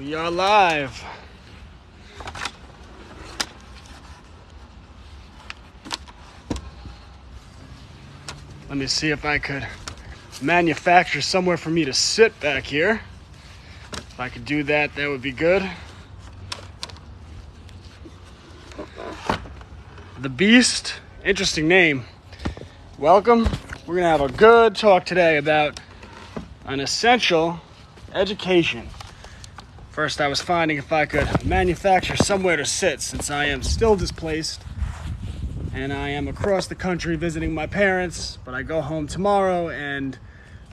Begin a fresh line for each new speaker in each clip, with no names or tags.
We are live. Let me see if I could manufacture somewhere for me to sit back here. If I could do that, that would be good. The Beast, interesting name. Welcome. We're gonna have a good talk today about an essential education. First, I was finding if I could manufacture somewhere to sit, since I am still displaced and I am across the country visiting my parents, but I go home tomorrow, and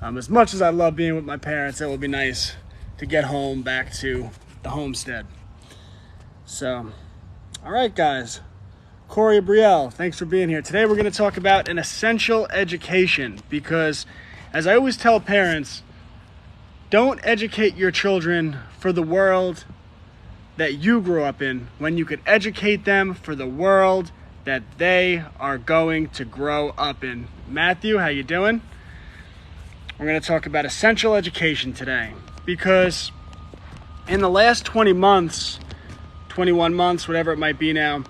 as much as I love being with my parents, it will be nice to get home back to the homestead. So, all right, guys. Corey Brielle, thanks for being here. Today we're going to talk about an essential education, because as I always tell parents, don't educate your children for the world that you grew up in when you could educate them for the world that they are going to grow up in. Matthew, how you doing? We're going to talk about essential education today, because in the last 20 months, 21 months, whatever it might be now,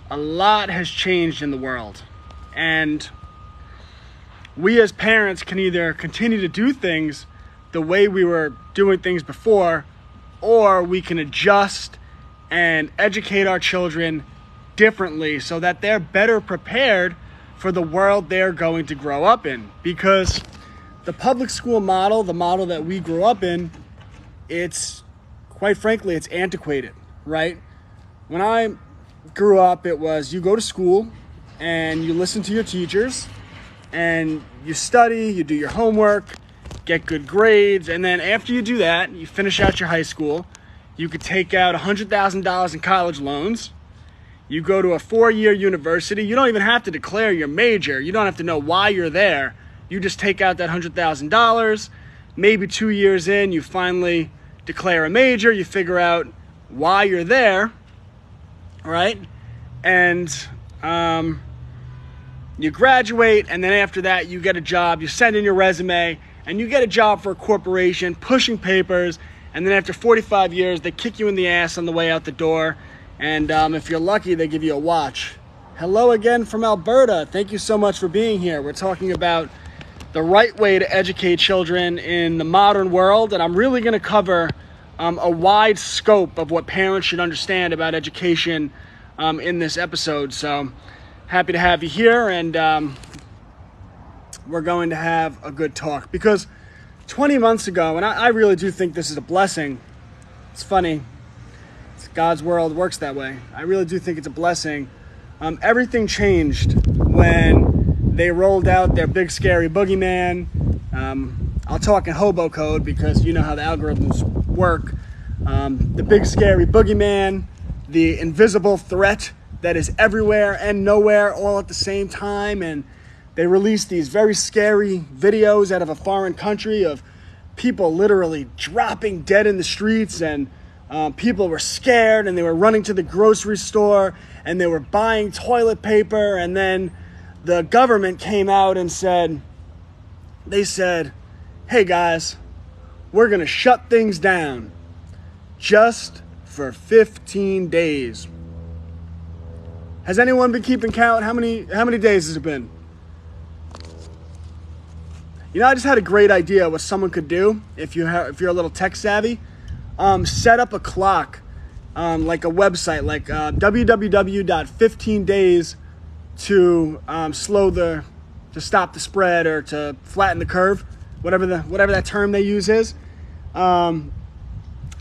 a lot has changed in the world. And we as parents can either continue to do things the way we were doing things before, or we can adjust and educate our children differently so that they're better prepared for the world they're going to grow up in. Because the public school model, the model that we grew up in, it's, quite frankly, it's antiquated, right? When I grew up, it was you go to school and you listen to your teachers and you study, you do your homework, get good grades, and then after you do that, you finish out your high school, you could take out $100,000 in college loans. You go to a 4-year university. You don't even have to declare your major. You don't have to know why you're there. You just take out that $100,000. Maybe 2 years in, you finally declare a major. You figure out why you're there, right? And you graduate, and then after that, you get a job. You send in your resume, and you get a job for a corporation, pushing papers, and then after 45 years, they kick you in the ass on the way out the door. And if you're lucky, they give you a watch. Hello again from Alberta. Thank you so much for being here. We're talking about the right way to educate children in the modern world. And I'm really going to cover a wide scope of what parents should understand about education in this episode. So happy to have you here. And we're going to have a good talk. Because 20 months ago, and I really do think this is a blessing. It's funny. God's world works that way. I really do think it's a blessing. Everything changed when they rolled out their big scary boogeyman. I'll talk in hobo code because you know how the algorithms work. The big scary boogeyman, the invisible threat that is everywhere and nowhere all at the same time. And they released these very scary videos out of a foreign country of people literally dropping dead in the streets, and people were scared, and they were running to the grocery store, and they were buying toilet paper. And then the government came out and said, hey guys, we're going to shut things down just for 15 days. Has anyone been keeping count? How many days has it been? You know, I just had a great idea what someone could do if you're a little tech savvy. Set up a clock, like a website, like www.15days to stop the spread, or to flatten the curve, whatever that term they use is, and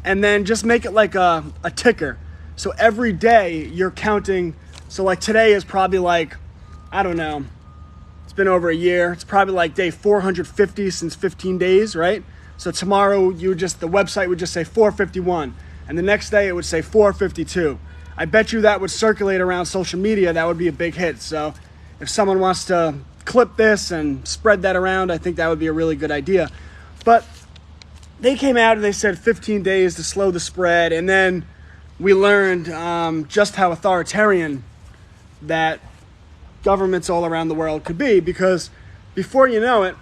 then just make it like a ticker. So every day you're counting. So like today is probably like, I don't know, it's been over a year. It's probably like day 450 since 15 days, right? So tomorrow the website would just say 451, and the next day it would say 452. I bet you that would circulate around social media. That would be a big hit. So if someone wants to clip this and spread that around, I think that would be a really good idea. But they came out and they said 15 days to slow the spread, and then we learned just how authoritarian that governments all around the world could be, because before you know it,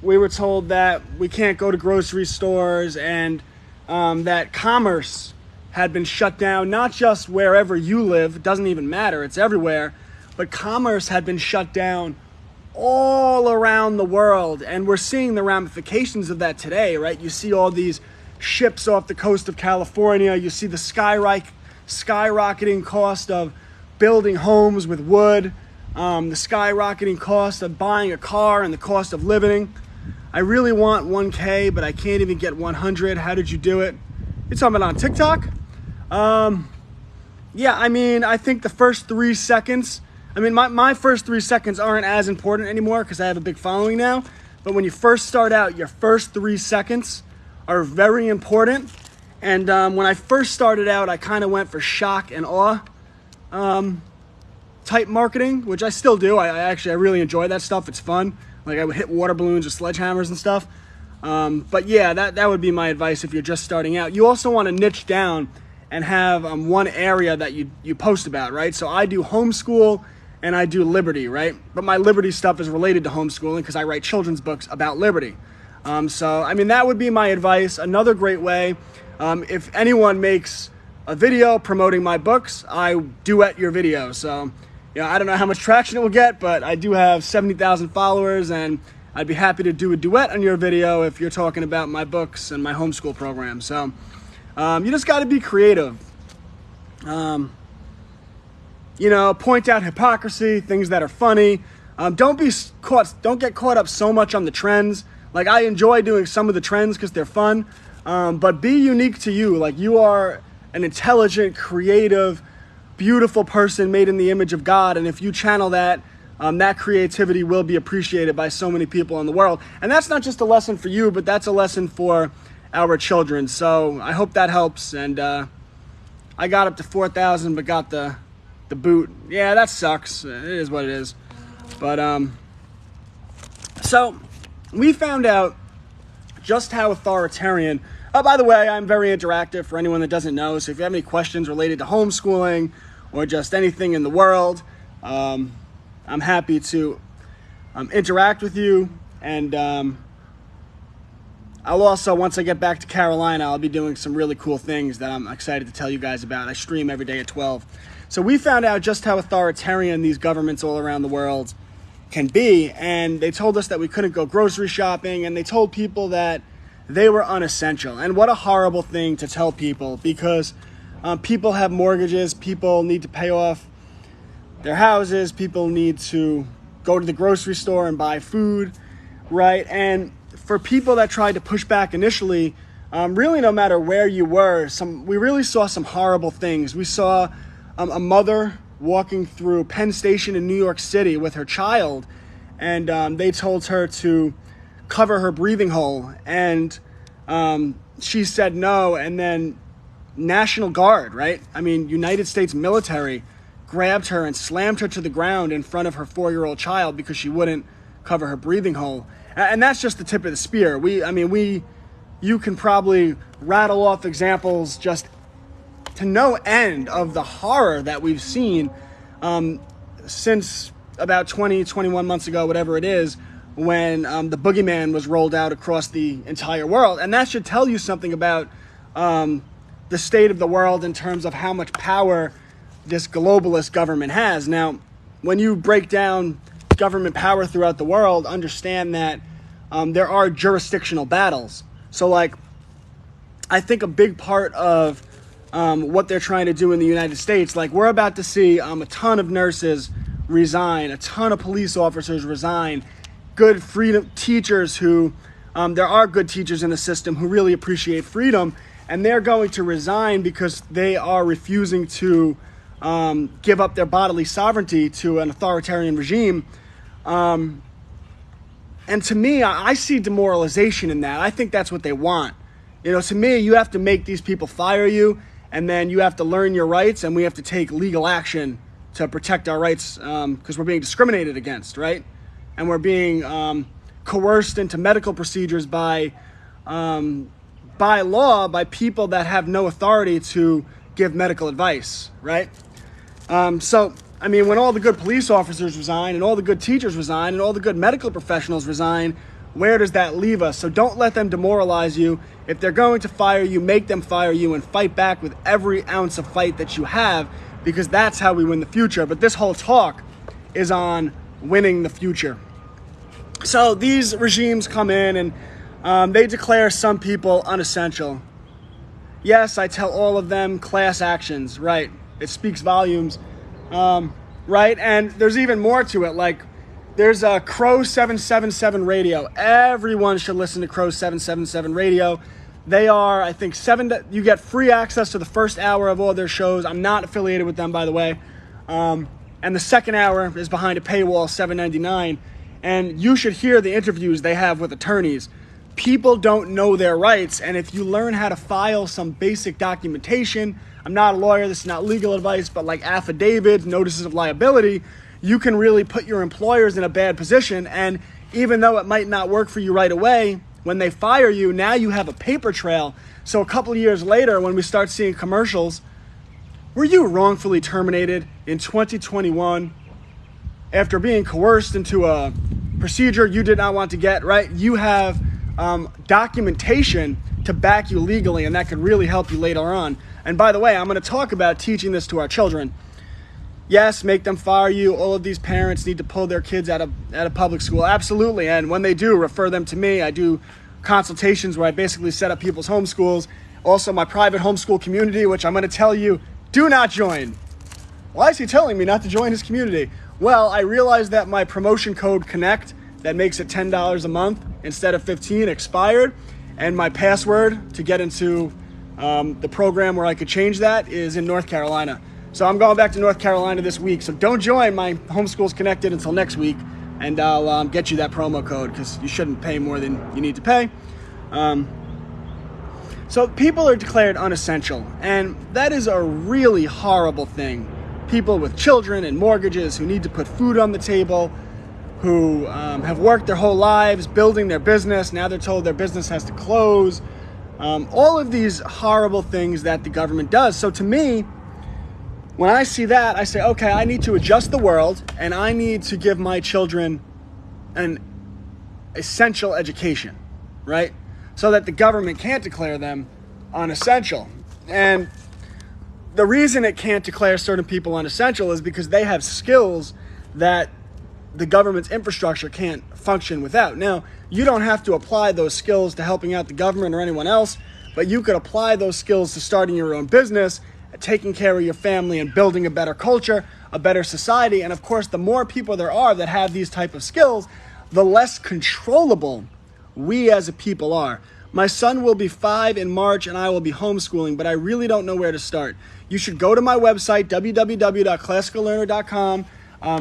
we were told that we can't go to grocery stores, and that commerce had been shut down, not just wherever you live, it doesn't even matter, it's everywhere, but commerce had been shut down all around the world. And we're seeing the ramifications of that today, right? You see all these ships off the coast of California. You see the skyrocketing cost of building homes with wood, the skyrocketing cost of buying a car and the cost of living. I really want 1K, but I can't even get 100. How did you do it? You're talking about on TikTok? Yeah, I mean, I think the first 3 seconds, I mean, my first 3 seconds aren't as important anymore because I have a big following now. But when you first start out, your first 3 seconds are very important. And when I first started out, I kind of went for shock and awe type marketing, which I still do. I really enjoy that stuff. It's fun. Like I would hit water balloons with sledgehammers and stuff. But yeah, that would be my advice if you're just starting out. You also want to niche down and have one area that you post about, right? So I do homeschool and I do liberty, right? But my liberty stuff is related to homeschooling because I write children's books about liberty. So, I mean, that would be my advice. Another great way, if anyone makes a video promoting my books, I duet your video. So, I don't know how much traction it will get, but I do have 70,000 followers, and I'd be happy to do a duet on your video if you're talking about my books and my homeschool program. So, you just got to be creative. Point out hypocrisy, things that are funny. Don't get caught up so much on the trends. Like, I enjoy doing some of the trends because they're fun, but be unique to you. Like, you are an intelligent, creative, beautiful person made in the image of God, and if you channel that, that creativity will be appreciated by so many people in the world. And that's not just a lesson for you, but that's a lesson for our children. So I hope that helps. And I got up to 4,000, but got the boot. Yeah, that sucks. It is what it is. But so we found out just how authoritarian. Oh, by the way, I'm very interactive for anyone that doesn't know. So if you have any questions related to homeschooling or just anything in the world, I'm happy to interact with you. And I'll also, once I get back to Carolina, I'll be doing some really cool things that I'm excited to tell you guys about. I stream every day at 12. So we found out just how authoritarian these governments all around the world can be. And they told us that we couldn't go grocery shopping, and they told people that they were unessential. And what a horrible thing to tell people, because people have mortgages, people need to pay off their houses, people need to go to the grocery store and buy food, right? And for people that tried to push back initially, really no matter where you were, we really saw some horrible things. We saw a mother walking through Penn Station in New York City with her child, and they told her to cover her breathing hole, and she said no, and then National Guard, right? I mean, United States military grabbed her and slammed her to the ground in front of her 4-year-old child because she wouldn't cover her breathing hole. And that's just the tip of the spear. You can probably rattle off examples just to no end of the horror that we've seen since about 21 months ago, whatever it is, when the boogeyman was rolled out across the entire world. And that should tell you something about the state of the world in terms of how much power this globalist government has. Now, when you break down government power throughout the world, understand that there are jurisdictional battles. So, like, I think a big part of what they're trying to do in the United States, like, we're about to see a ton of nurses resign, a ton of police officers resign, good freedom teachers who, there are good teachers in the system who really appreciate freedom, and they're going to resign because they are refusing to give up their bodily sovereignty to an authoritarian regime. And to me, I see demoralization in that. I think that's what they want. To me, you have to make these people fire you, and then you have to learn your rights, and we have to take legal action to protect our rights because we're being discriminated against, right? And we're being coerced into medical procedures by law, by people that have no authority to give medical advice, right? So, I mean, when all the good police officers resign and all the good teachers resign and all the good medical professionals resign, where does that leave us? So don't let them demoralize you. If they're going to fire you, make them fire you and fight back with every ounce of fight that you have, because that's how we win the future. But this whole talk is on winning the future. So these regimes come in and they declare some people unessential. Yes, I tell all of them class actions, right? It speaks volumes, right? And there's even more to it. Like, there's a Crow 777 radio. Everyone should listen to Crow 777 radio. They are, I think, you get free access to the first hour of all their shows. I'm not affiliated with them, by the way. And the second hour is behind a paywall, $7.99. And you should hear the interviews they have with attorneys. People don't know their rights, and if you learn how to file some basic documentation, I'm not a lawyer, this is not legal advice, but like affidavits, notices of liability, you can really put your employers in a bad position. And even though it might not work for you right away, when they fire you, now you have a paper trail. So a couple of years later, when we start seeing commercials, were you wrongfully terminated in 2021 after being coerced into a procedure you did not want to get, right? You have documentation to back you legally, and that could really help you later on. And by the way, I'm going to talk about teaching this to our children. Yes, make them fire you. All of these parents need to pull their kids out of public school. Absolutely. And when they do, refer them to me. I do consultations where I basically set up people's homeschools. Also, my private homeschool community, which I'm going to tell you, do not join. Why is he telling me not to join his community? Well, I realized that my promotion code CONNECT, that makes it $10 a month instead of $15, expired. And my password to get into the program where I could change that is in North Carolina. So I'm going back to North Carolina this week. So don't join my Homeschools Connected until next week, and I'll get you that promo code, because you shouldn't pay more than you need to pay. So people are declared unessential, and that is a really horrible thing. People with children and mortgages who need to put food on the table, who have worked their whole lives building their business, now they're told their business has to close. All of these horrible things that the government does. So to me, when I see that, I say, okay, I need to adjust the world, and I need to give my children an essential education, right? So that the government can't declare them unessential. And the reason it can't declare certain people unessential is because they have skills that the government's infrastructure can't function without. Now, you don't have to apply those skills to helping out the government or anyone else, but you could apply those skills to starting your own business, taking care of your family, and building a better culture, a better society. And of course, the more people there are that have these type of skills, the less controllable we as a people are. My son will be 5 in March, and I will be homeschooling, but I really don't know where to start. You should go to my website, www.classicallearner.com,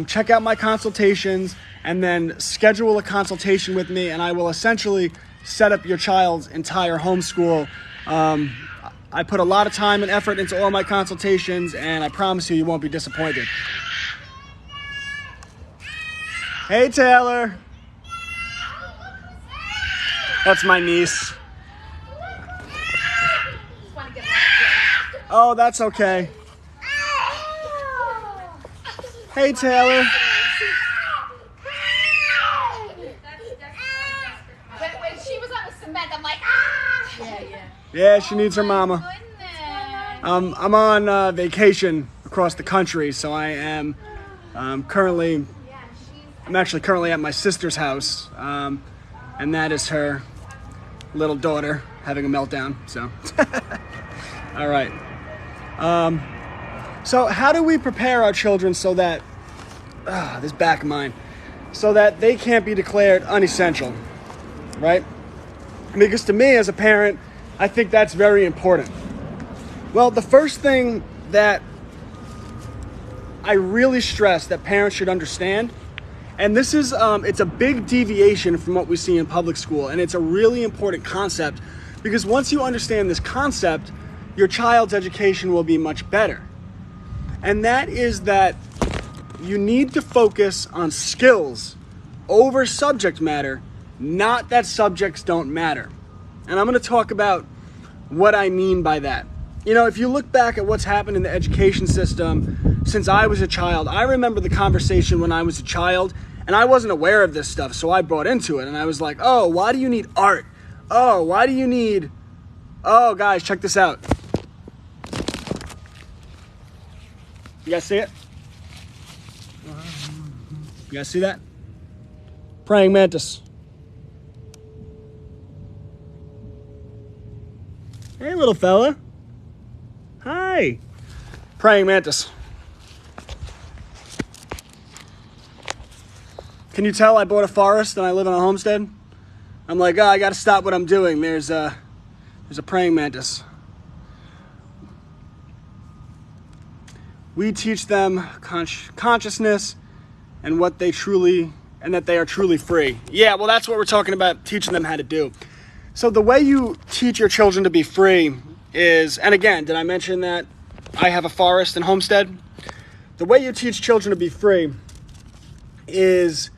check out my consultations, and then schedule a consultation with me, and I will essentially set up your child's entire homeschool. I put a lot of time and effort into all my consultations, and I promise you, you won't be disappointed. Hey, Taylor. That's my niece. Oh, that's okay. Hey, Taylor.
When she was on the cement, I'm like, ah!
Yeah, she needs her mama. I'm on vacation across the country, so I am I'm actually currently at my sister's house, and that is her little daughter having a meltdown. So, all right. So how do we prepare our children so that this back of mine, so that they can't be declared unessential, right? Because to me as a parent, I think that's very important. Well, the first thing that I really stress that parents should understand, and this is, it's a big deviation from what we see in public school, and it's a really important concept, because once you understand this concept, your child's education will be much better. And that is that you need to focus on skills over subject matter, not that subjects don't matter. And I'm going to talk about what I mean by that. You know, if you look back at what's happened in the education system since I was a child, I remember the conversation when I was a child, and I wasn't aware of this stuff, so I bought into it, and I was like, oh, why do you need art? Oh, why do you need Oh, guys, check this out. You guys see it? You guys see that? Praying mantis. Hey, little fella. Hi. Praying mantis. Can you tell I bought a forest and I live on a homestead? I'm like, oh, I gotta stop what I'm doing. There's a praying mantis. We teach them consciousness and what they truly, and that they are truly free. Yeah, well, that's what we're talking about, teaching them how to do. So the way you teach your children to be free is, and again, did I mention that I have a forest and homestead? The way you teach children to be free is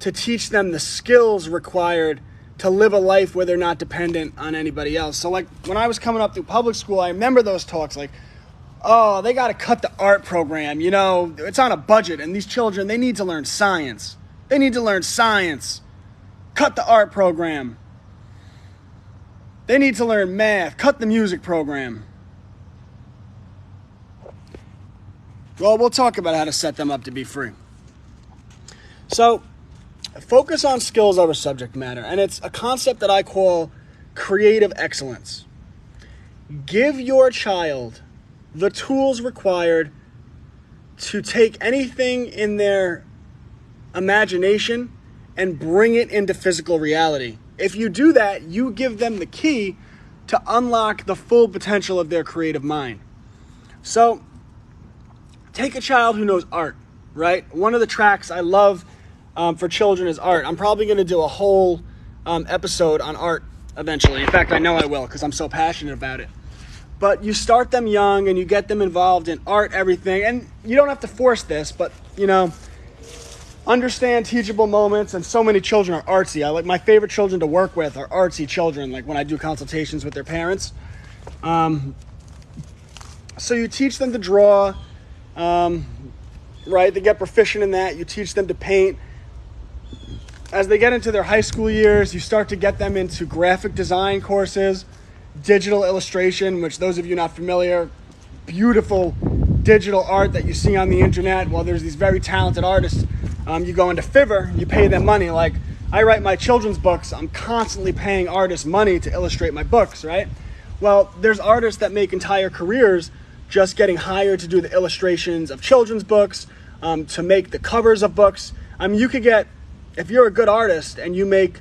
to teach them the skills required to live a life where they're not dependent on anybody else. So like when I was coming up through public school, I remember those talks like, oh, they got to cut the art program. You know, it's on a budget and these children, they need to learn science. They need to learn science. Cut the art program. They need to learn math. Cut the music program. Well, we'll talk about how to set them up to be free. So, focus on skills over subject matter. And it's a concept that I call creative excellence. Give your child the tools required to take anything in their imagination and bring it into physical reality. If you do that, you give them the key to unlock the full potential of their creative mind. So, take a child who knows art, right? One of the tracks I love for children is art. I'm probably going to do a whole episode on art eventually. In fact, I know I will because I'm so passionate about it. But you start them young and you get them involved in art, everything. And you don't have to force this, but, you know, understand teachable moments. And so many children are artsy. I like my favorite children to work with are artsy children, like when I do consultations with their parents. So you teach them to draw, right? They get proficient in that. You teach them to paint. As they get into their high school years, you start to get them into graphic design courses, digital illustration, which those of you not familiar, beautiful digital art that you see on the internet. Well, there's these very talented artists. You go into Fiverr, you pay them money. Like I write my children's books, I'm constantly paying artists money to illustrate my books, right? Well, there's artists that make entire careers just getting hired to do the illustrations of children's books, to make the covers of books. I mean, you could get, if you're a good artist and you make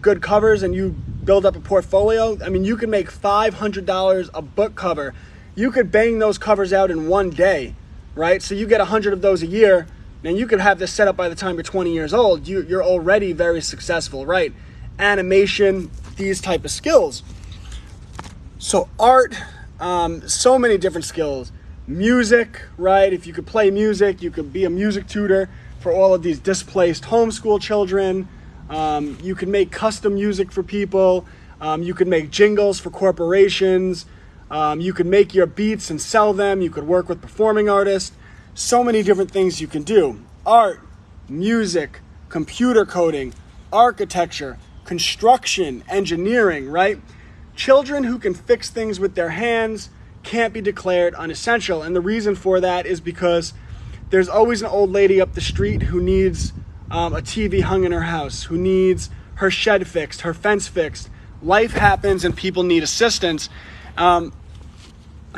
good covers and you build up a portfolio, I mean, you can make $500 a book cover. You could bang those covers out in one day, right? So you get 100 of those a year, and you could have this set up by the time you're 20 years old. You're already very successful, right? Animation, these type of skills. So art, so many different skills. Music, right? If you could play music, you could be a music tutor for all of these displaced homeschool children. You can make custom music for people. You can make jingles for corporations. You can make your beats and sell them. You could work with performing artists. So many different things you can do. Art, music, computer coding, architecture, construction, engineering, right? Children who can fix things with their hands can't be declared unessential. And the reason for that is because there's always an old lady up the street who needs a TV hung in her house, who needs her shed fixed, her fence fixed. Life happens and people need assistance. I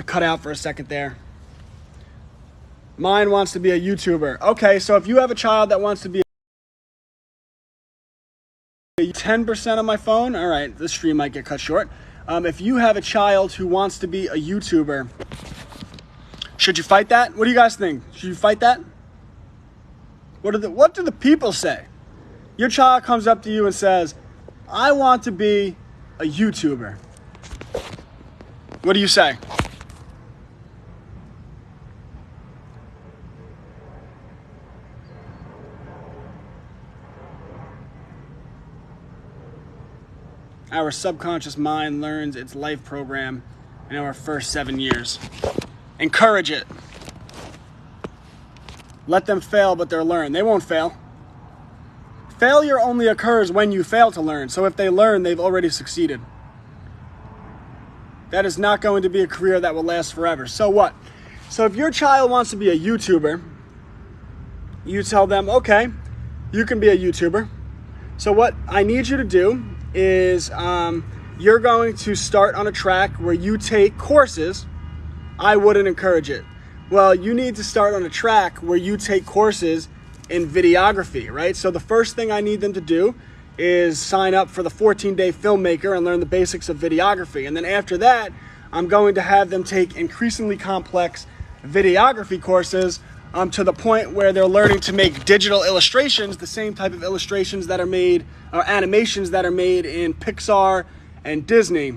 cut out for a second there. Mine wants to be a YouTuber. Okay, so if you have a child that wants to be 10% on my phone, all right, this stream might get cut short. If you have a child who wants to be a YouTuber, should you fight that? What do you guys think? Should you fight that? What do the people say? Your child comes up to you and says, I want to be a YouTuber. What do you say? Our subconscious mind learns its life program in our first 7 years. Encourage it. Let them fail, but they'll learn. They won't fail. Failure only occurs when you fail to learn. So if they learn, they've already succeeded. That is not going to be a career that will last forever. So what? So if your child wants to be a YouTuber, you tell them, okay, you can be a YouTuber. So what I need you to do is you're going to start on a track where you take courses. I wouldn't encourage it. Well, you need to start on a track where you take courses in videography, right? So the first thing I need them to do is sign up for the 14-day filmmaker and learn the basics of videography. And then after that, I'm going to have them take increasingly complex videography courses to the point where they're learning to make digital illustrations, the same type of illustrations that are made, or animations that are made in Pixar and Disney.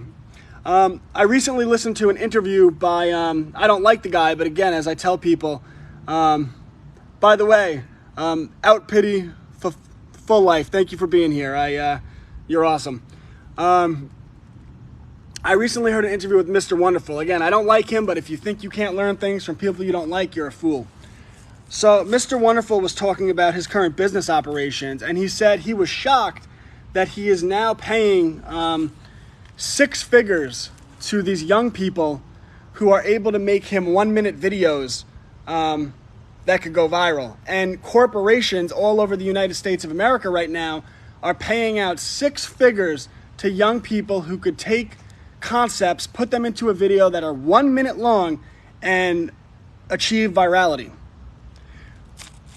I recently listened to an interview by, I don't like the guy, but again, as I tell people, by the way, out pity for full life. Thank you for being here. You're awesome. I recently heard an interview with Mr. Wonderful. Again, I don't like him, but if you think you can't learn things from people you don't like, you're a fool. So Mr. Wonderful was talking about his current business operations, and he said he was shocked that he is now paying 6 figures to these young people who are able to make him 1-minute videos that could go viral. And corporations all over the United States of America right now are paying out 6 figures to young people who could take concepts, put them into a video that are 1 minute long and achieve virality.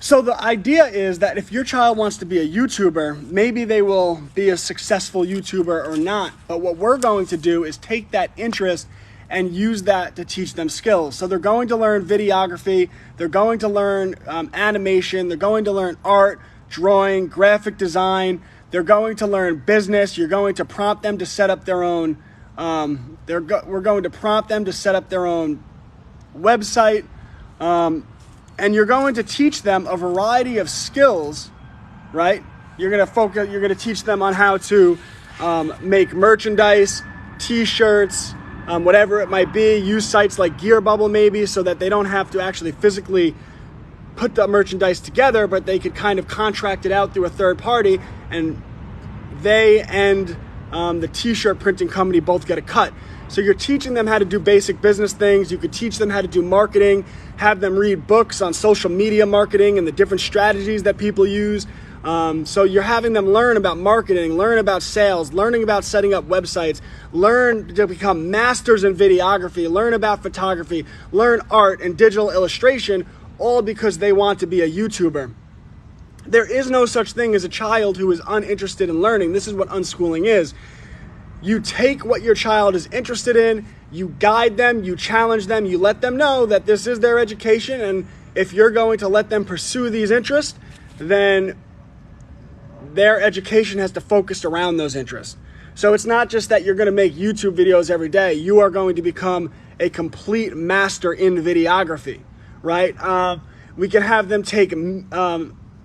So the idea is that if your child wants to be a YouTuber, maybe they will be a successful YouTuber or not. But what we're going to do is take that interest and use that to teach them skills. So they're going to learn videography, they're going to learn animation, they're going to learn art, drawing, graphic design, they're going to learn business. You're going to prompt them to set up their own, we're going to prompt them to set up their own website, and you're going to teach them a variety of skills, right? You're going to teach them on how to make merchandise, t-shirts, whatever it might be. Use sites like Gear Bubble maybe, so that they don't have to actually physically put the merchandise together, but they could kind of contract it out through a third party, and they and the t-shirt printing company both get a cut. So you're teaching them how to do basic business things. You could teach them how to do marketing, have them read books on social media marketing and the different strategies that people use. So you're having them learn about marketing, learn about sales, learning about setting up websites, learn to become masters in videography, learn about photography, learn art and digital illustration, all because they want to be a YouTuber. There is no such thing as a child who is uninterested in learning. This is what unschooling is. You take what your child is interested in, you guide them, you challenge them, you let them know that this is their education, and if you're going to let them pursue these interests, then their education has to focus around those interests. So it's not just that you're going to make YouTube videos every day. You are going to become a complete master in videography, right? We can have them take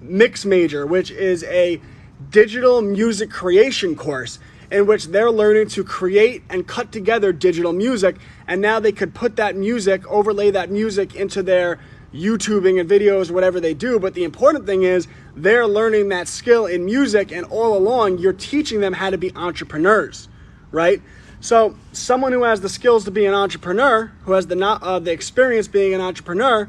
Mix Major, which is a digital music creation course in which they're learning to create and cut together digital music, and now they could put that music, overlay that music into their YouTubing and videos, whatever they do. But the important thing is they're learning that skill in music, and all along you're teaching them how to be entrepreneurs, right? So someone who has the skills to be an entrepreneur, who has the experience being an entrepreneur,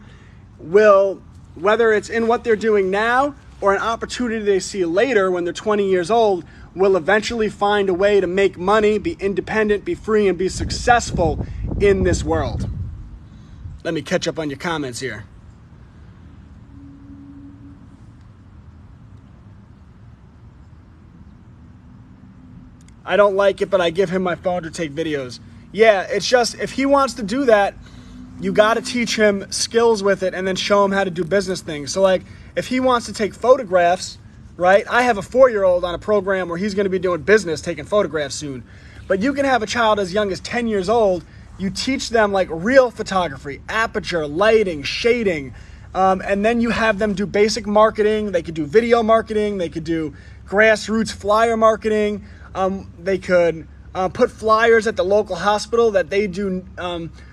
will, whether it's in what they're doing now or an opportunity they see later when they're 20 years old, will eventually find a way to make money, be independent, be free, and be successful in this world. Let me catch up on your comments here. I don't like it, but I give him my phone to take videos. Yeah, it's just, if he wants to do that, you got to teach him skills with it and then show him how to do business things. So like, if he wants to take photographs, right? I have a 4-year-old on a program where he's going to be doing business, taking photographs soon. But you can have a child as young as 10 years old. You teach them like real photography, aperture, lighting, shading, and then you have them do basic marketing. They could do video marketing. They could do grassroots flyer marketing. They could put flyers at the local hospital that they do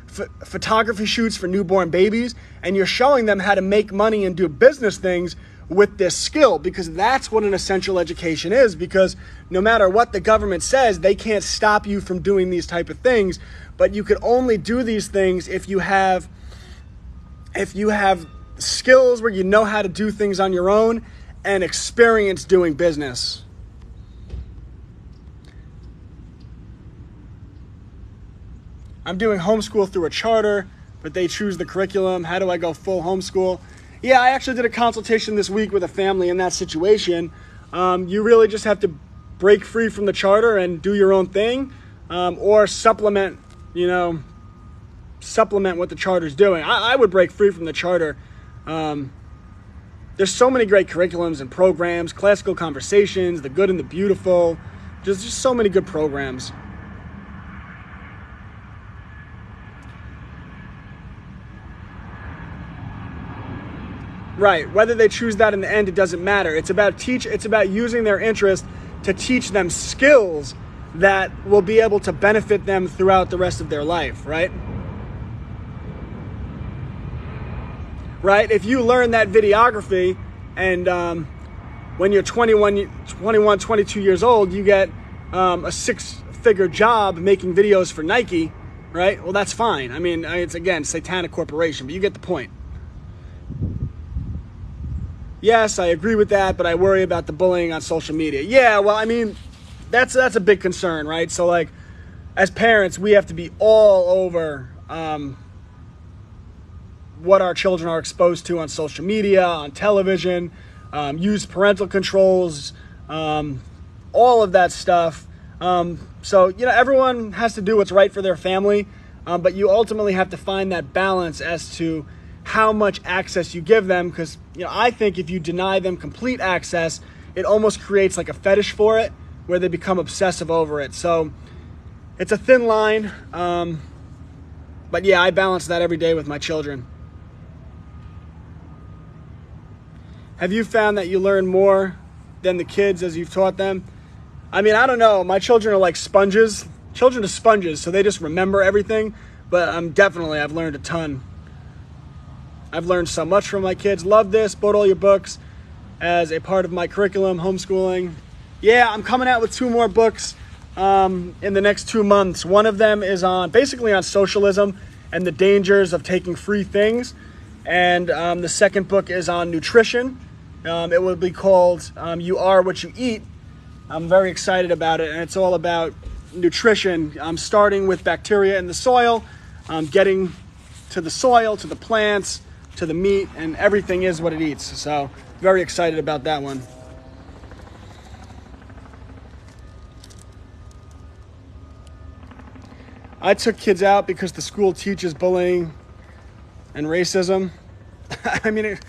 photography shoots for newborn babies. And you're showing them how to make money and do business things with this skill, because that's what an essential education is. Because no matter what the government says, they can't stop you from doing these type of things, but you could only do these things if you have skills where you know how to do things on your own and experience doing business. I'm doing homeschool through a charter, but they choose the curriculum. How do I go full homeschool? Yeah, I actually did a consultation this week with a family in that situation. You really just have to break free from the charter and do your own thing, or supplement what the charter's doing. I would break free from the charter. There's so many great curriculums and programs, classical conversations, the good and the beautiful, just so many good programs. Right. Whether they choose that in the end, it doesn't matter. It's about using their interest to teach them skills that will be able to benefit them throughout the rest of their life, right? Right? If you learn that videography and when you're 21, 22 years old, you get a six-figure job making videos for Nike, right? Well, that's fine. I mean, it's, again, satanic corporation, but you get the point. Yes, I agree with that, but I worry about the bullying on social media. Yeah, well, I mean, that's a big concern, right? So, like, as parents, we have to be all over what our children are exposed to on social media, on television, use parental controls, all of that stuff. So, everyone has to do what's right for their family, but you ultimately have to find that balance as to how much access you give them, because I think if you deny them complete access, it almost creates like a fetish for it where they become obsessive over it. So it's a thin line, but yeah, I balance that every day with my children. Have you found that you learn more than the kids as you've taught them? I mean, I don't know. My children are like sponges. Children are sponges, so they just remember everything, but I've learned a ton. I've learned so much from my kids. Love this. Bought all your books as a part of my curriculum, homeschooling. Yeah, I'm coming out with 2 more books in the next 2 months. One of them is basically on socialism and the dangers of taking free things. And the second book is on nutrition. It will be called You Are What You Eat. I'm very excited about it, and it's all about nutrition. I'm starting with bacteria in the soil, getting to the soil, to the plants, to the meat, and everything is what it eats. So very excited about that one. I took kids out because the school teaches bullying and racism. I mean,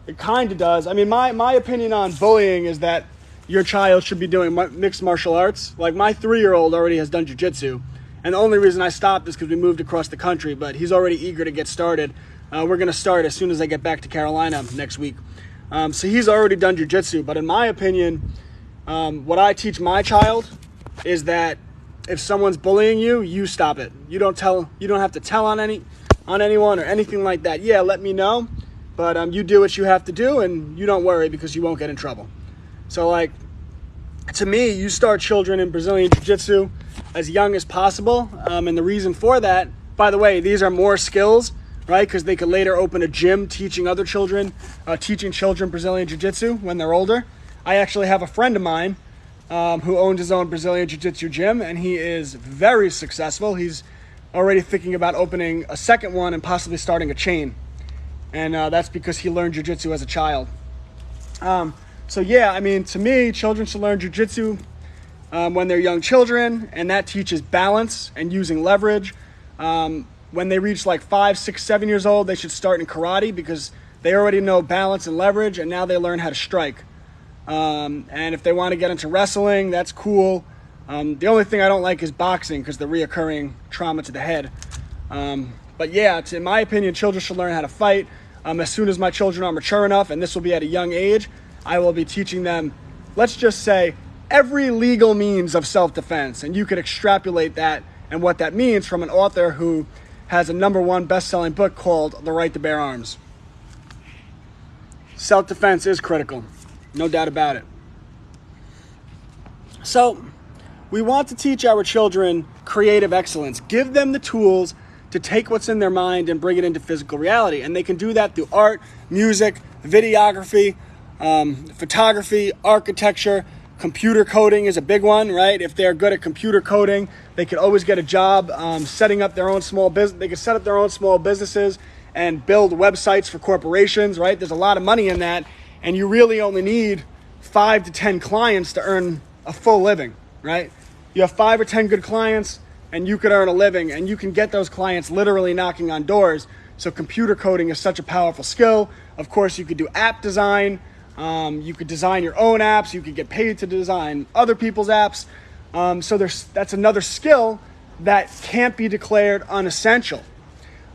it kind of does. I mean, my opinion on bullying is that your child should be doing mixed martial arts. Like, my 3-year-old already has done jiu-jitsu. And the only reason I stopped is because we moved across the country, but he's already eager to get started. We're going to start as soon as I get back to Carolina next week. So he's already done jiu-jitsu. But in my opinion, what I teach my child is that if someone's bullying you, you stop it. You don't have to tell on anyone or anything like that. Yeah, let me know. But you do what you have to do, and you don't worry because you won't get in trouble. So, like, to me, you start children in Brazilian Jiu-Jitsu as young as possible. And the reason for that, by the way, these are more skills, right? Because they could later open a gym teaching other children, teaching children Brazilian Jiu-Jitsu when they're older. I actually have a friend of mine who owns his own Brazilian Jiu-Jitsu gym, and he is very successful. He's already thinking about opening a second one and possibly starting a chain. And that's because he learned Jiu-Jitsu as a child. So yeah, I mean, to me, children should learn Jiu-Jitsu when they're young children, and that teaches balance and using leverage. When they reach like 5, 6, 7 years old, they should start in karate because they already know balance and leverage, and now they learn how to strike. And if they want to get into wrestling, that's cool. The only thing I don't like is boxing because the reoccurring trauma to the head. But yeah, in my opinion, children should learn how to fight. As soon as my children are mature enough, and this will be at a young age, I will be teaching them, let's just say, every legal means of self-defense. And you could extrapolate that and what that means from an author who has a #1 best-selling book called The Right to Bear Arms. self-defense is critical. No doubt about it. So we want to teach our children creative excellence. Give them the tools to take what's in their mind and bring it into physical reality. And they can do that through art, music, videography, photography, architecture. Computer coding is a big one, right? If they're good at computer coding, they could always get a job setting up their own small business. They could set up their own small businesses and build websites for corporations, right? There's a lot of money in that, and you really only need 5 to 10 clients to earn a full living, right? You have 5 or 10 good clients, and you could earn a living, and you can get those clients literally knocking on doors. So computer coding is such a powerful skill. Of course, you could do app design. You could design your own apps. You could get paid to design other people's apps. So that's another skill that can't be declared unessential.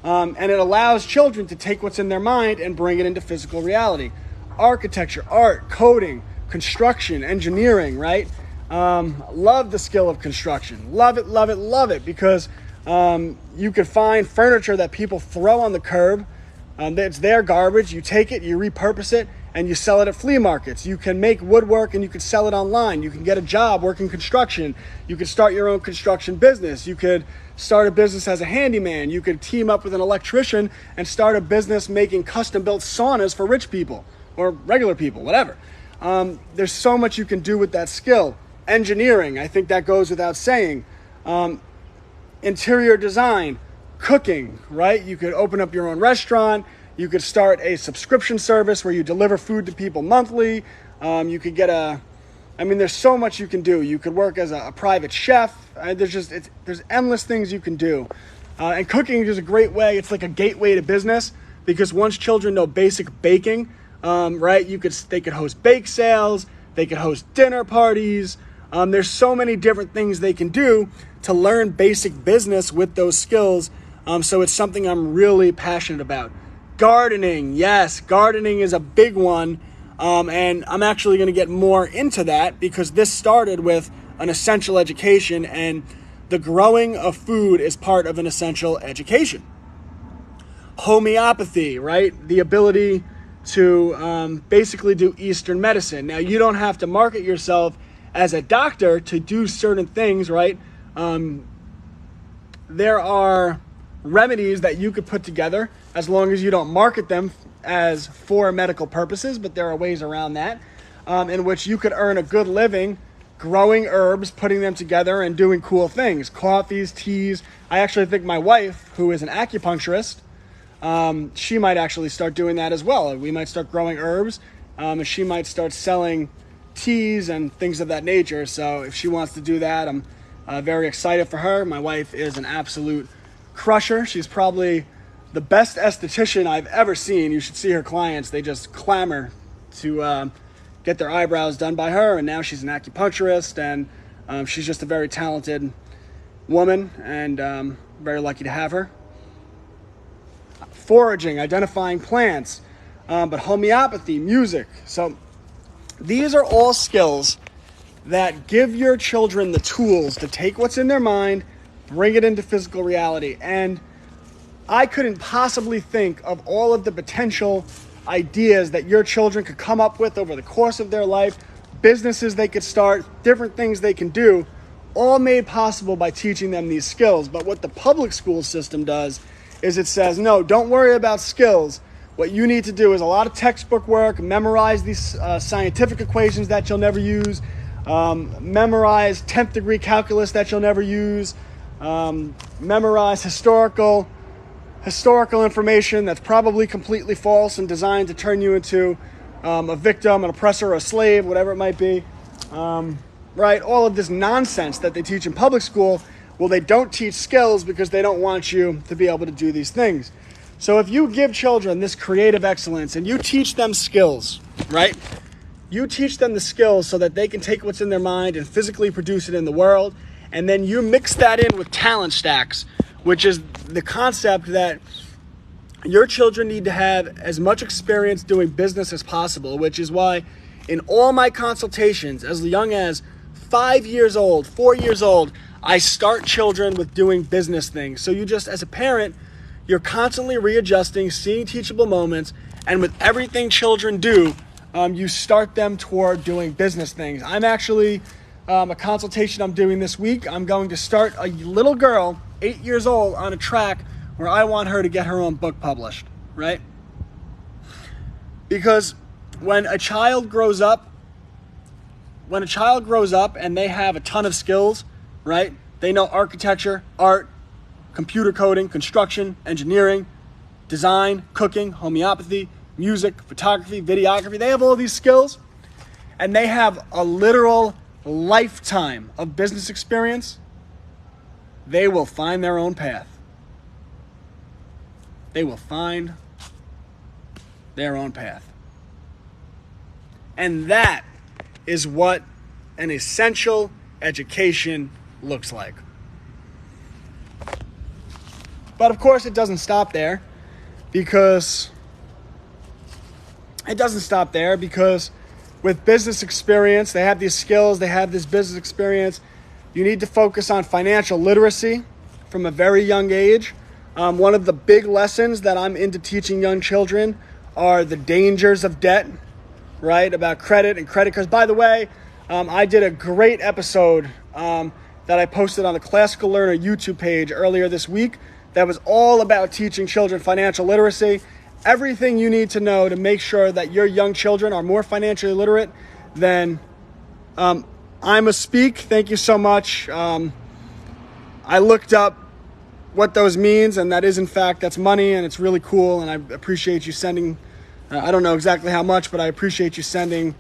And it allows children to take what's in their mind and bring it into physical reality. Architecture, art, coding, construction, engineering, right? Love the skill of construction. Love it, love it, love it, because you could find furniture that people throw on the curb. It's their garbage. You take it, you repurpose it, and you sell it at flea markets. You can make woodwork and you can sell it online. You can get a job working construction. You can start your own construction business. You could start a business as a handyman. You could team up with an electrician and start a business making custom-built saunas for rich people or regular people, whatever. There's so much you can do with that skill. Engineering, I think that goes without saying. Interior design, cooking, right? You could open up your own restaurant. You could start a subscription service where you deliver food to people monthly. You could get there's so much you can do. You could work as a private chef. There's endless things you can do. And cooking is a great way. It's like a gateway to business, because once children know basic baking, right, they could host bake sales. They could host dinner parties. There's so many different things they can do to learn basic business with those skills. So it's something I'm really passionate about. Gardening, yes, gardening is a big one, and I'm actually going to get more into that because this started with an essential education, and the growing of food is part of an essential education. Homeopathy, right? The ability to basically do Eastern medicine. Now, you don't have to market yourself as a doctor to do certain things, right? There are remedies that you could put together as long as you don't market them as for medical purposes, but there are ways around that, in which you could earn a good living growing herbs, putting them together, and doing cool things. Coffees, teas. I actually think my wife, who is an acupuncturist, she might actually start doing that as well. We might start growing herbs, and she might start selling teas and things of that nature. So if she wants to do that, I'm very excited for her. My wife is an absolute crusher. She's probably the best esthetician I've ever seen. You should see her clients. They just clamor to get their eyebrows done by her. And now she's an acupuncturist, and she's just a very talented woman, and very lucky to have her. Foraging, identifying plants, but homeopathy, music. So these are all skills that give your children the tools to take what's in their mind, bring it into physical reality. And I couldn't possibly think of all of the potential ideas that your children could come up with over the course of their life, businesses they could start, different things they can do, all made possible by teaching them these skills. But what the public school system does is it says, no, don't worry about skills. What you need to do is a lot of textbook work, memorize these scientific equations that you'll never use, memorize 10th degree calculus that you'll never use, memorize historical information that's probably completely false and designed to turn you into a victim, an oppressor, a slave, whatever it might be. Right? All of this nonsense that they teach in public school, well, they don't teach skills because they don't want you to be able to do these things. So if you give children this creative excellence and you teach them skills, right? You teach them the skills so that they can take what's in their mind and physically produce it in the world. And then you mix that in with talent stacks, which is the concept that your children need to have as much experience doing business as possible, which is why in all my consultations, as young as 5 years old, 4 years old, I start children with doing business things. So you just, as a parent, you're constantly readjusting, seeing teachable moments, and with everything children do, you start them toward doing business things. I'm actually, a consultation I'm doing this week, I'm going to start a little girl, 8 years old, on a track where I want her to get her own book published, right? Because when a child grows up and they have a ton of skills, right? They know architecture, art, computer coding, construction, engineering, design, cooking, homeopathy, music, photography, videography. They have all these skills, and they have a literal lifetime of business experience. They will find their own path. They will find their own path. And that is what an essential education looks like. But of course, it doesn't stop there, because with business experience, they have these skills, they have this business experience. You need to focus on financial literacy from a very young age. One of the big lessons that I'm into teaching young children are the dangers of debt, right? About credit and credit cards. By the way, I did a great episode that I posted on the Classical Learner YouTube page earlier this week that was all about teaching children financial literacy. Everything you need to know to make sure that your young children are more financially literate than I'm a Speak. Thank you so much. I looked up what those means, and that is, in fact, that's money, and it's really cool, and I appreciate you sending, I don't know exactly how much, but I appreciate you sending,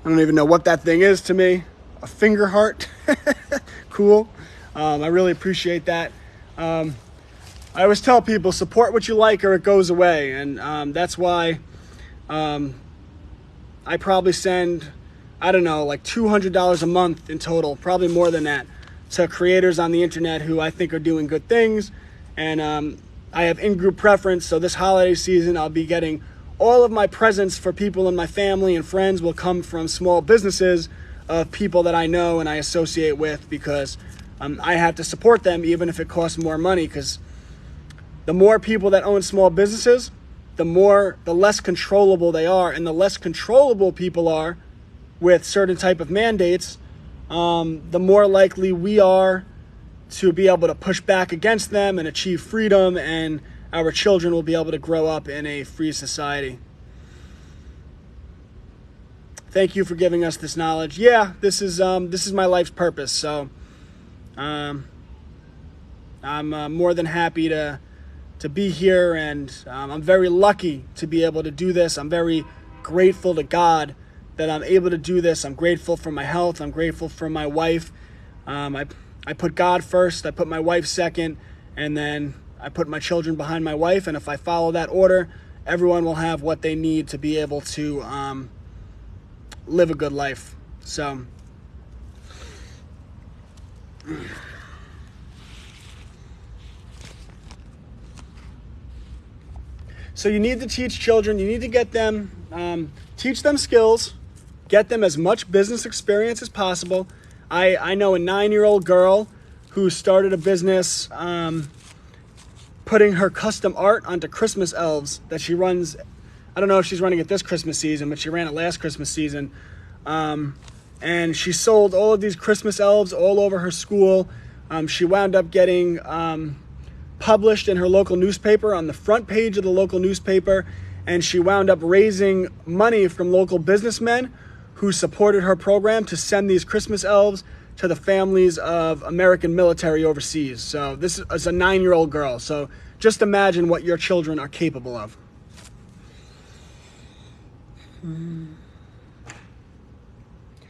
I don't even know what that thing is to me, a finger heart. Cool. I really appreciate that. I always tell people, support what you like or it goes away, and that's why I probably send, I don't know, like $200 a month in total, probably more than that, to creators on the internet who I think are doing good things. And I have in-group preference, so this holiday season I'll be getting all of my presents for people in my family and friends will come from small businesses of people that I know and I associate with, because I have to support them even if it costs more money, because the more people that own small businesses, the less controllable they are, and the less controllable people are with certain type of mandates, the more likely we are to be able to push back against them and achieve freedom, and our children will be able to grow up in a free society. Thank you for giving us this knowledge. Yeah, this is my life's purpose. So I'm more than happy to be here, and I'm very lucky to be able to do this. I'm very grateful to God that I'm able to do this. I'm grateful for my health. I'm grateful for my wife. I put God first. I put my wife second, and then I put my children behind my wife. And if I follow that order, everyone will have what they need to be able to live a good life. So you need to teach children, you need to get them, teach them skills, get them as much business experience as possible. I know a 9-year-old girl who started a business putting her custom art onto Christmas elves that she runs. I don't know if she's running it this Christmas season, but she ran it last Christmas season. And she sold all of these Christmas elves all over her school. She wound up getting published in her local newspaper, on the front page of the local newspaper, and she wound up raising money from local businessmen who supported her program to send these Christmas elves to the families of American military overseas. So this is a 9-year-old girl. So just imagine what your children are capable of.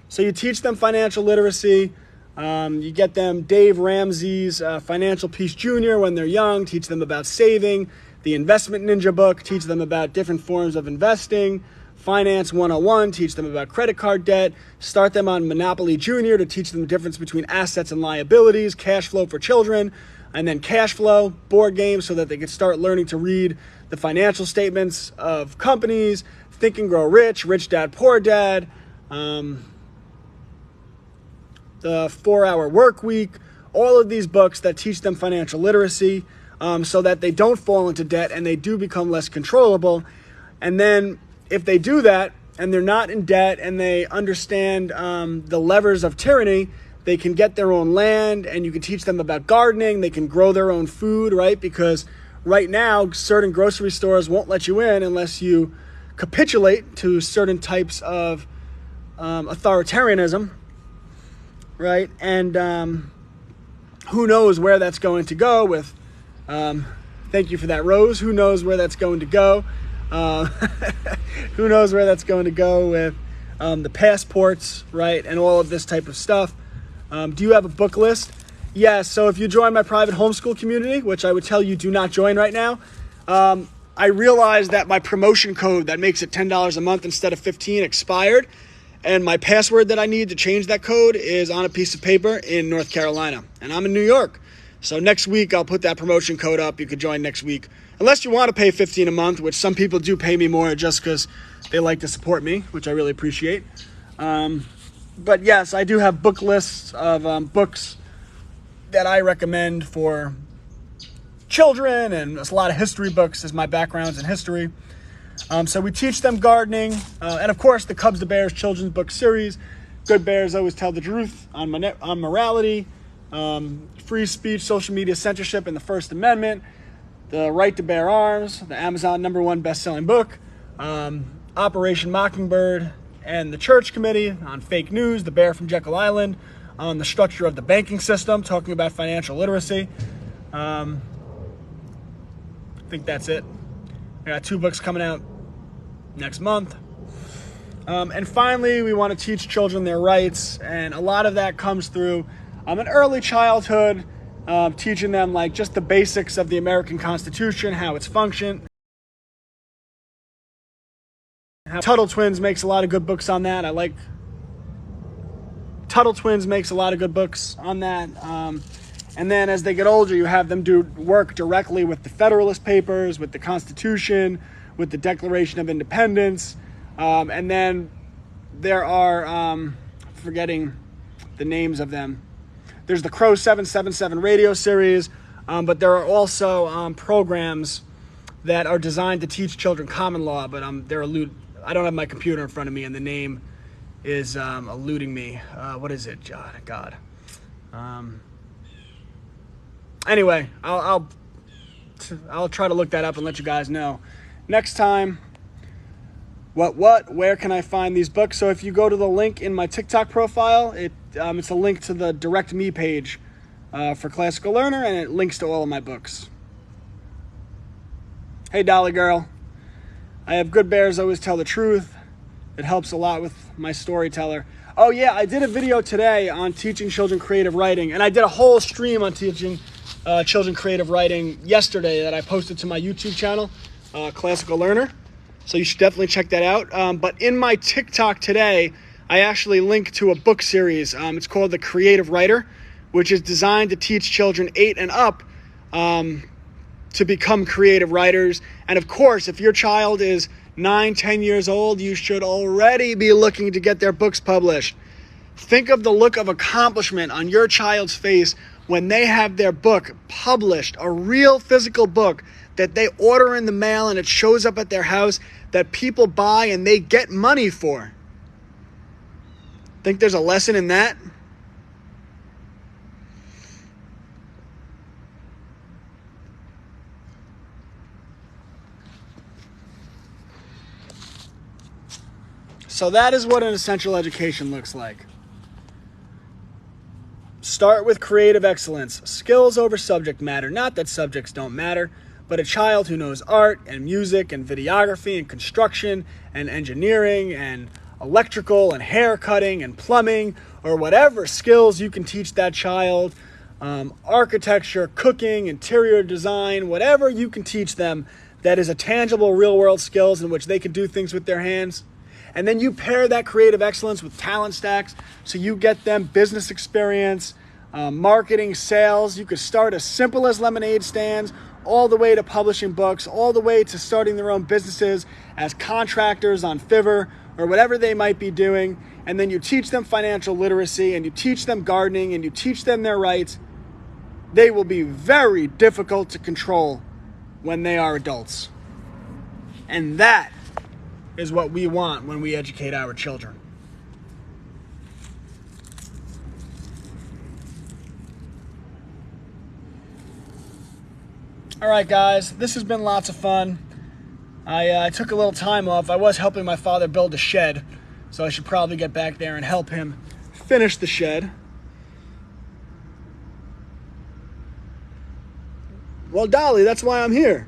So you teach them financial literacy. You get them Dave Ramsey's Financial Peace Jr. when they're young. Teach them about saving. The Investment Ninja book. Teach them about different forms of investing. Finance 101. Teach them about credit card debt. Start them on Monopoly Junior to teach them the difference between assets and liabilities. Cash flow for children. And then cash flow, board games, so that they can start learning to read the financial statements of companies. Think and Grow Rich. Rich Dad, Poor Dad. The 4-Hour Work Week, all of these books that teach them financial literacy. so that they don't fall into debt and they do become less controllable. And then if they do that and they're not in debt and they understand the levers of tyranny, they can get their own land, and you can teach them about gardening. They can grow their own food, right? Because right now, certain grocery stores won't let you in unless you capitulate to certain types of authoritarianism, right? And who knows where that's going to go with, thank you for that, Rose. Who knows where that's going to go? Who knows where that's going to go with the passports, right? And all of this type of stuff. Do you have a book list? Yes. So if you join my private homeschool community, which I would tell you do not join right now, I realized that my promotion code that makes it $10 a month instead of $15 expired. And my password that I need to change that code is on a piece of paper in North Carolina. And I'm in New York. So next week, I'll put that promotion code up. You could join next week. Unless you want to pay $15 a month, which some people do pay me more just because they like to support me, which I really appreciate. But yes, I do have book lists of books that I recommend for children, and there's a lot of history books as my background's in history. So we teach them gardening, and of course the Cubs to Bears children's book series. Good Bears Always Tell the Truth on morality, free speech, social media censorship, and the First Amendment. The Right to Bear Arms, the Amazon #1 best-selling book. Operation Mockingbird and the Church Committee on fake news. The Bear from Jekyll Island on the structure of the banking system, talking about financial literacy. I think that's it. I got 2 books coming out next month. And finally, we want to teach children their rights. And a lot of that comes through an early childhood, teaching them like just the basics of the American Constitution, how it's functioned. Tuttle Twins makes a lot of good books on that. Tuttle Twins makes a lot of good books on that. And then as they get older, you have them do work directly with the Federalist Papers, with the Constitution, with the Declaration of Independence. And then there are, forgetting the names of them. There's the Crow 777 radio series, but there are also programs that are designed to teach children common law, but I don't have my computer in front of me, and the name is eluding me. What is it? God. Anyway, I'll try to look that up and let you guys know next time. Where can I find these books? So if you go to the link in my TikTok profile, it's a link to the Direct Me page for Classical Learner, and it links to all of my books. Hey, Dolly Girl. I have Good Bears Always Tell the Truth. It helps a lot with my storyteller. Oh yeah, I did a video today on teaching children creative writing, and I did a whole stream on teaching children creative writing yesterday that I posted to my YouTube channel, Classical Learner. So you should definitely check that out. But in my TikTok today, I actually linked to a book series. It's called The Creative Writer, which is designed to teach children 8 and up to become creative writers. And of course, if your child is 9, 10 years old, you should already be looking to get their books published. Think of the look of accomplishment on your child's face when they have their book published, a real physical book that they order in the mail and it shows up at their house that people buy and they get money for. Think there's a lesson in that? So that is what an essential education looks like. Start with creative excellence, skills over subject matter. Not that subjects don't matter, but a child who knows art and music and videography and construction and engineering and electrical and hair cutting and plumbing, or whatever skills you can teach that child, architecture, cooking, interior design, whatever you can teach them that is a tangible real world skills in which they can do things with their hands. And then you pair that creative excellence with talent stacks, so you get them business experience, marketing, sales. You could start as simple as lemonade stands, all the way to publishing books, all the way to starting their own businesses as contractors on Fiverr or whatever they might be doing. And then you teach them financial literacy, and you teach them gardening, and you teach them their rights. they will be very difficult to control when they are adults. And that is what we want when we educate our children. All right, guys, this has been lots of fun. I took a little time off. I was helping my father build a shed, so I should probably get back there and help him finish the shed. Well, Dolly, that's why I'm here.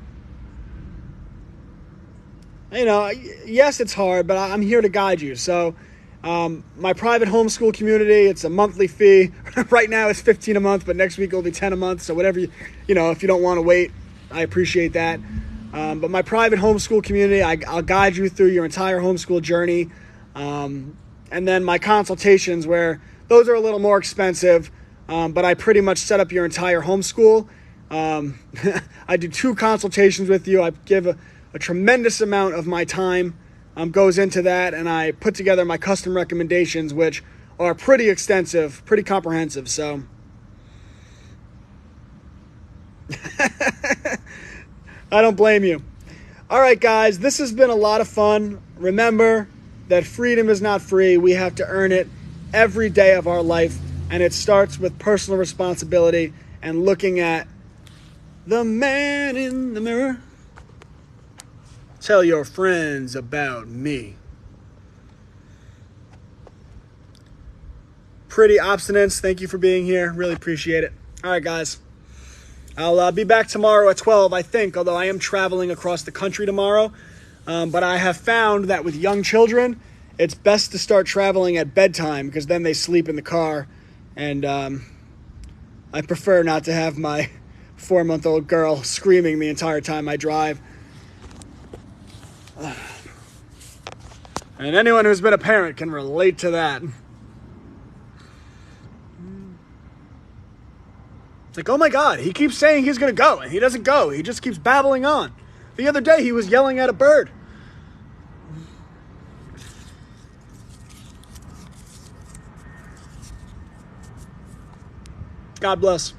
You know, yes, it's hard, but I'm here to guide you. So, my private homeschool community, it's a monthly fee. Right now it's $15 a month, but next week it'll be $10 a month. So whatever, you know, if you don't want to wait, I appreciate that. But my private homeschool community, I'll guide you through your entire homeschool journey. And then my consultations, where those are a little more expensive, but I pretty much set up your entire homeschool. I do 2 consultations with you. I give a tremendous amount of my time goes into that, and I put together my custom recommendations, which are pretty extensive, pretty comprehensive. So I don't blame you. All right, guys, this has been a lot of fun. Remember that freedom is not free. We have to earn it every day of our life, and it starts with personal responsibility and looking at the man in the mirror. Tell your friends about me. Pretty Obstinance, thank you for being here. Really appreciate it. All right, guys. I'll be back tomorrow at 12, I think, although I am traveling across the country tomorrow. But I have found that with young children, it's best to start traveling at bedtime, because then they sleep in the car. And I prefer not to have my 4-month-old girl screaming the entire time I drive. And anyone who's been a parent can relate to that. It's like, oh my God, he keeps saying he's going to go, and he doesn't go. He just keeps babbling on. The other day, he was yelling at a bird. God bless.